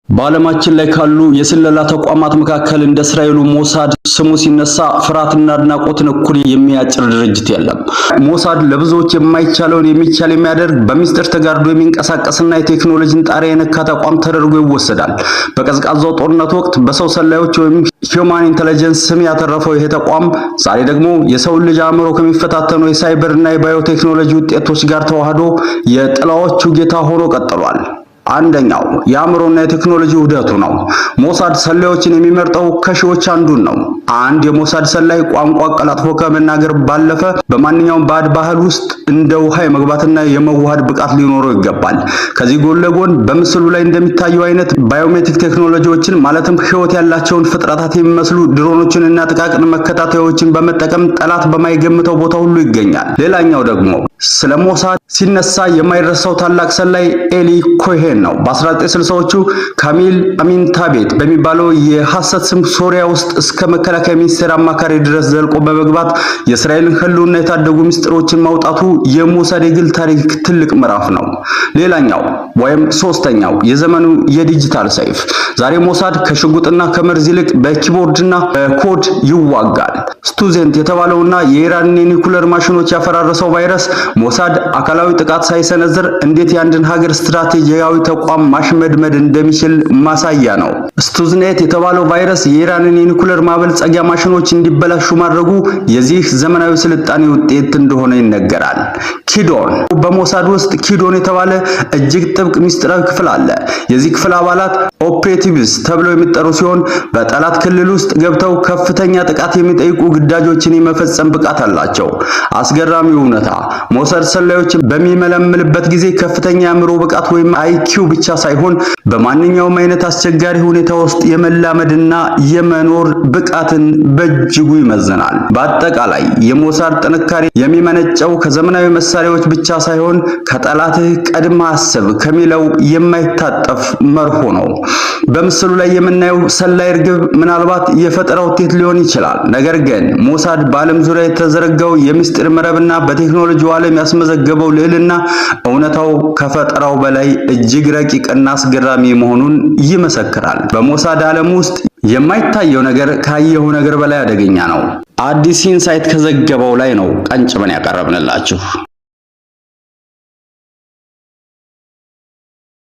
በዓለማችን ላይ ካሉ የስለላ ተቋማት መካከል እንደ እስራኤሉ ሞሳድ ስሙ ሲነሳ ፍርሃትና አድናቆትን እኩል የሚያጭር ድርጅት የለም። ሞሳድ ለብዙዎች የማይቻለውን የሚቻል የሚያደርግ በሚስጥር ተጋርዶ የሚንቀሳቀስና የቴክኖሎጂን ጣሪያ የነካ ተቋም ተደርጎ ይወሰዳል። በቀዝቃዛው ጦርነት ወቅት በሰው ሰላዮች ወይም ሂውማን ኢንተለጀንስ ስም ያተረፈው ይሄ ተቋም ዛሬ ደግሞ የሰውን ልጅ አእምሮ ከሚፈታተኑ የሳይበርና የባዮቴክኖሎጂ ውጤቶች ጋር ተዋህዶ የጥላዎቹ ጌታ ሆኖ ቀጥሏል። አንደኛው የአእምሮና የቴክኖሎጂ ውህደቱ ነው። ሞሳድ ሰላዮችን የሚመርጠው ከሺዎች አንዱን ነው። አንድ የሞሳድ ሰላይ ቋንቋ ቀላጥፎ ከመናገር ባለፈ በማንኛውም ባዕድ ባህል ውስጥ እንደ ውሃ የመግባትና የመዋሃድ ብቃት ሊኖረው ይገባል። ከዚህ ጎን ለጎን በምስሉ ላይ እንደሚታየው አይነት ባዮሜትሪክ ቴክኖሎጂዎችን ማለትም ሕይወት ያላቸውን ፍጥረታት የሚመስሉ ድሮኖችንና ጥቃቅን መከታተያዎችን በመጠቀም ጠላት በማይገምተው ቦታ ሁሉ ይገኛል። ሌላኛው ደግሞ ስለ ሞሳድ ሲነሳ የማይረሳው ታላቅ ሰላይ ኤሊ ኮሄን ነው። በ1960ዎቹ ካሚል አሚን ታቤት በሚባለው የሐሰት ስም ሶሪያ ውስጥ እስከ መከላከያ ሚኒስቴር አማካሪ ድረስ ዘልቆ በመግባት የእስራኤልን ህልውና የታደጉ ምስጢሮችን ማውጣቱ የሞሳድ የግል ታሪክ ትልቅ ምዕራፍ ነው። ሌላኛው ወይም ሶስተኛው የዘመኑ የዲጂታል ሰይፍ። ዛሬ ሞሳድ ከሽጉጥና ከመርዝ ይልቅ በኪቦርድና በኮድ ይዋጋል። ስቱዜንት የተባለውና የኢራንን የኒኩለር ማሽኖች ያፈራረሰው ቫይረስ ሞሳድ አካላዊ ጥቃት ሳይሰነዝር እንዴት የአንድን ሀገር ስትራቴጂያዊ ተቋም ማሽመድመድ እንደሚችል ማሳያ ነው። ስቱዝኔት የተባለው ቫይረስ የኢራንን የኒኩለር ማበልጸጊያ ማሽኖች እንዲበላሹ ማድረጉ የዚህ ዘመናዊ ስልጣኔ ውጤት እንደሆነ ይነገራል። ኪዶን። በሞሳድ ውስጥ ኪዶን የተባለ እጅግ ጥብቅ ሚስጥራዊ ክፍል አለ። የዚህ ክፍል አባላት ኦፕሬቲቭስ ተብለው የሚጠሩ ሲሆን በጠላት ክልል ውስጥ ገብተው ከፍተኛ ጥቃት የሚጠይቁ ግዳጆችን የመፈጸም ብቃት አላቸው። አስገራሚው እውነታ ሞሳድ ሰላዮችን በሚመለምልበት ጊዜ ከፍተኛ የአእምሮ ብቃት ወይም አይኪው ብቻ ሳይሆን በማንኛውም አይነት አስቸጋሪ ሁኔታ ውስጥ የመላመድና የመኖር ብቃትን በእጅጉ ይመዝናል። በአጠቃላይ የሞሳድ ጥንካሬ የሚመነጨው ከዘመናዊ መሳሪያዎች ብቻ ሳይሆን ከጠላትህ ቀድማ አስብ ከሚለው የማይታጠፍ መርሆ ነው። በምስሉ ላይ የምናየው ሰላይ እርግብ ምናልባት የፈጠራ ውጤት ሊሆን ይችላል። ነገር ግን ሞሳድ በዓለም ዙሪያ የተዘረጋው የምስጢር መረብና በቴክኖሎጂው ዓለም ያስመዘገበው ልዕልና እውነታው ከፈጠራው በላይ እጅግ ረቂቅና አስገራሚ መሆኑን ይመሰክራል። በሞሳድ ዓለም ውስጥ የማይታየው ነገር ካየው ነገር በላይ አደገኛ ነው። አዲስ ኢንሳይት ከዘገበው ላይ ነው ቀንጭበን ያቀረብንላችሁ።